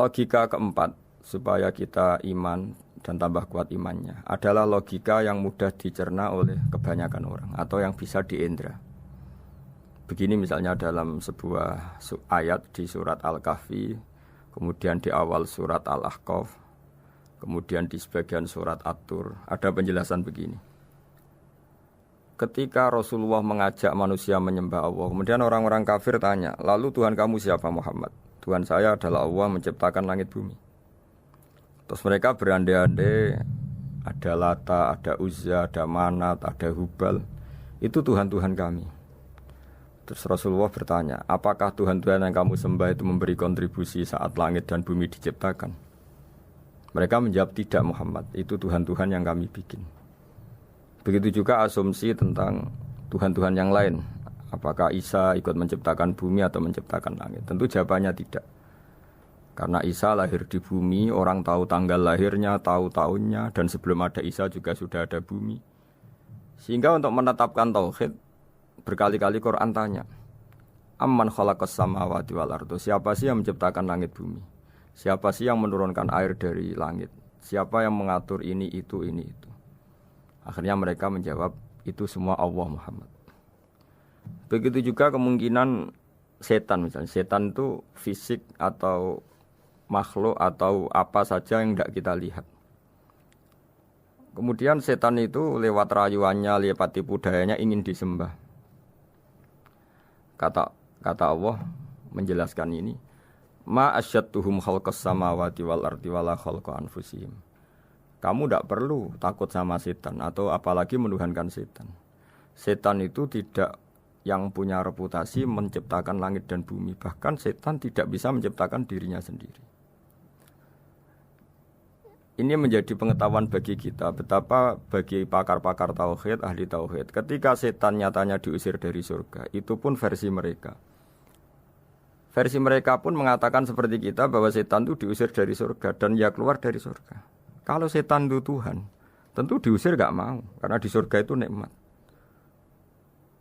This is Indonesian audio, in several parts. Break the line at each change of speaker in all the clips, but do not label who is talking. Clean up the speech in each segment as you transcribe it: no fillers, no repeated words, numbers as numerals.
Logika keempat supaya kita iman dan tambah kuat imannya adalah logika yang mudah dicerna oleh kebanyakan orang atau yang bisa diindra. Begini misalnya dalam sebuah ayat di surat Al-Kahfi, kemudian di awal surat Al-Ahqaf, kemudian di sebagian surat At-Tur, ada penjelasan begini. Ketika Rasulullah mengajak manusia menyembah Allah, kemudian orang-orang kafir tanya, lalu Tuhan kamu siapa Muhammad? Tuhan saya adalah Allah menciptakan langit bumi. Terus mereka berandai-andai, ada Lata, ada Uzza, ada Manat, ada Hubal. Itu Tuhan-Tuhan kami. Terus Rasulullah bertanya, apakah Tuhan-Tuhan yang kamu sembah itu memberi kontribusi saat langit dan bumi diciptakan? Mereka menjawab, tidak Muhammad, itu Tuhan-Tuhan yang kami bikin. Begitu juga asumsi tentang Tuhan-Tuhan yang lain. Apakah Isa ikut menciptakan bumi atau menciptakan langit? Tentu jawabannya tidak. Karena Isa lahir di bumi, orang tahu tanggal lahirnya, tahu tahunnya, dan sebelum ada Isa juga sudah ada bumi. Sehingga untuk menetapkan tauhid, berkali-kali Quran tanya, Amman khalaqas samawati wal ardo, siapa sih yang menciptakan langit bumi? Siapa sih yang menurunkan air dari langit? Siapa yang mengatur ini, itu, ini, itu? Akhirnya mereka menjawab, itu semua Allah Muhammad. Begitu juga kemungkinan setan misalnya. Setan itu fisik atau makhluk atau apa saja yang tidak kita lihat. Kemudian setan itu lewat rayuannya, lewat tipu dayanya ingin disembah. Kata Allah menjelaskan ini, ma asyadtuhum khalqas samawati wal ardi wala khalqa anfusihim. Kamu tidak perlu takut sama setan atau apalagi menuhankan setan. Setan itu tidak yang punya reputasi menciptakan langit dan bumi. Bahkan setan tidak bisa menciptakan dirinya sendiri. Ini menjadi pengetahuan bagi kita betapa bagi pakar-pakar tauhid, ahli tauhid, ketika setan nyatanya diusir dari surga, itu pun versi mereka. Versi mereka pun mengatakan seperti kita bahwa setan itu diusir dari surga dan ya keluar dari surga. Kalau setan itu Tuhan, tentu diusir gak mau karena di surga itu nikmat.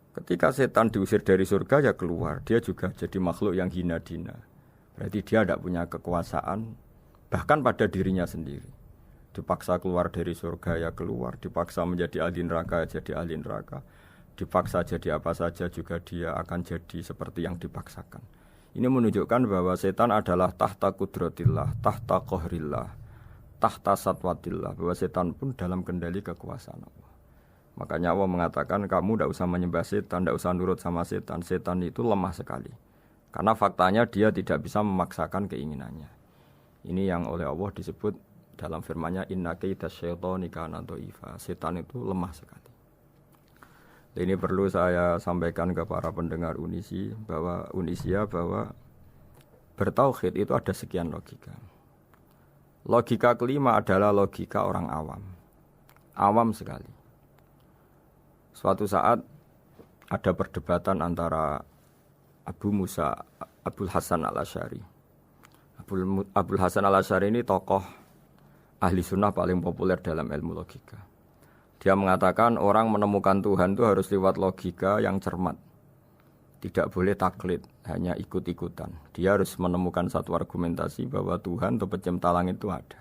Ketika setan diusir dari surga ya keluar, dia juga jadi makhluk yang hina dina. Berarti dia tidak punya kekuasaan bahkan pada dirinya sendiri. Dipaksa keluar dari surga ya keluar, dipaksa menjadi ahli neraka ya jadi ahli neraka, dipaksa jadi apa saja juga dia akan jadi seperti yang dipaksakan. Ini menunjukkan bahwa setan adalah tahta kudratillah, tahta qahrillah, tahta satwatillah, bahwa setan pun dalam kendali kekuasaan Allah. Makanya Allah mengatakan kamu tidak usah menyembah setan, tidak usah nurut sama setan. Setan itu lemah sekali. Karena faktanya dia tidak bisa memaksakan keinginannya. Ini yang oleh Allah disebut dalam firman-Nya inna kaidas syaitani kana dhaifa. Setan itu lemah sekali. Ini perlu saya sampaikan ke para pendengar Unisia bahwa bertauhid itu ada sekian logika. Logika kelima adalah logika orang awam. Awam sekali. Suatu saat ada perdebatan antara Abul Hasan al-Asy'ari. Abul Hasan al-Asy'ari ini tokoh ahli sunnah paling populer dalam ilmu logika. Dia mengatakan orang menemukan Tuhan itu harus lewat logika yang cermat. Tidak boleh taklid, hanya ikut-ikutan. Dia harus menemukan satu argumentasi bahwa Tuhan atau pencipta langit itu ada.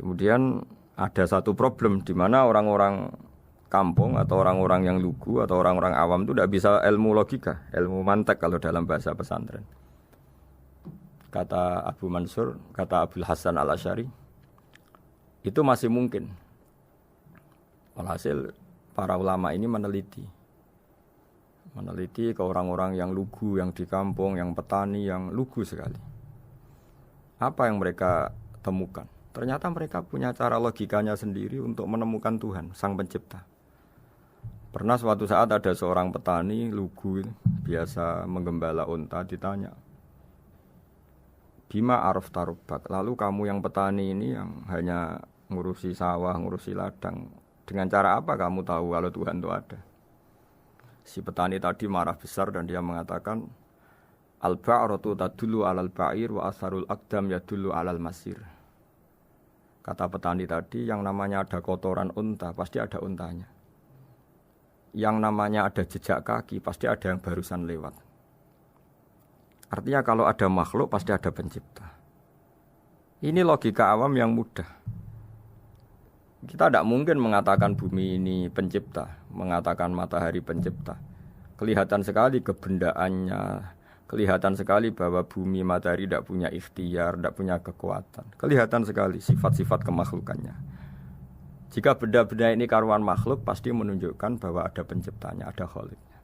Kemudian ada satu problem di mana orang-orang kampung atau orang-orang yang lugu atau orang-orang awam itu tidak bisa ilmu logika, ilmu mantek kalau dalam bahasa pesantren. Kata Abu Mansur, kata Abul Hasan al-Asy'ari, itu masih mungkin. Walhasil para ulama ini meneliti ke orang-orang yang lugu, yang di kampung, yang petani, yang lugu sekali. Apa yang mereka temukan? Ternyata mereka punya cara logikanya sendiri untuk menemukan Tuhan, Sang Pencipta. Pernah suatu saat ada seorang petani lugu, biasa menggembala unta, ditanya, Bima araf tarubak, lalu kamu yang petani ini yang hanya ngurusi sawah, ngurusi ladang, dengan cara apa kamu tahu kalau Tuhan itu ada? Si petani tadi marah besar dan dia mengatakan, Al-ba'ratu tadullu alal ba'ir wa asarul aqdam yadullu alal masir. Kata petani tadi, yang namanya ada kotoran unta, pasti ada untanya. Yang namanya ada jejak kaki, pasti ada yang barusan lewat. Artinya kalau ada makhluk pasti ada pencipta. Ini logika awam yang mudah. Kita tidak mungkin mengatakan bumi ini pencipta, mengatakan matahari pencipta. Kelihatan sekali kebendaannya, kelihatan sekali bahwa bumi matahari tidak punya ikhtiar, tidak punya kekuatan. Kelihatan sekali sifat-sifat kemakhlukannya. Jika benda-benda ini karuan makhluk, pasti menunjukkan bahwa ada penciptanya, ada khaliknya.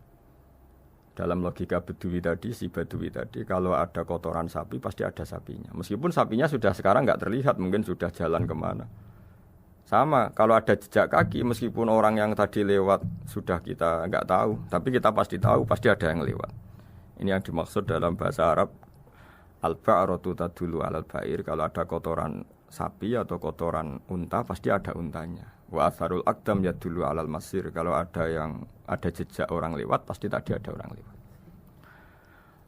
Dalam logika Bedui tadi, si Bedui tadi, kalau ada kotoran sapi, pasti ada sapinya. Meskipun sapinya sudah sekarang nggak terlihat, mungkin sudah jalan kemana. Sama, kalau ada jejak kaki, meskipun orang yang tadi lewat sudah kita nggak tahu, tapi kita pasti tahu, pasti ada yang lewat. Ini yang dimaksud dalam bahasa Arab, al-ba'ratu tadullu alal ba'ir. Kalau ada kotoran sapi atau kotoran unta, pasti ada untanya. Wa atharul aqdam yadullu alal masir. Kalau ada jejak orang lewat, pasti tadi ada orang lewat.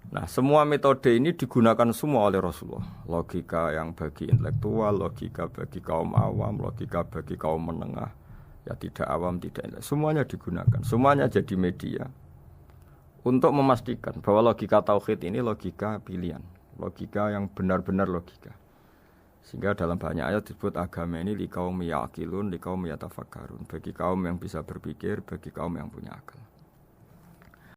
Nah, semua metode ini digunakan semua oleh Rasulullah. Logika yang bagi intelektual, logika bagi kaum awam, logika bagi kaum menengah, ya tidak awam, tidak intelektual. Semuanya digunakan, semuanya jadi media untuk memastikan bahwa logika tauhid ini logika pilihan, logika yang benar-benar logika. Sehingga dalam banyak ayat disebut agama ini li kaum yaqilun, li kaum yatafakkarun, bagi kaum yang bisa berpikir, bagi kaum yang punya akal.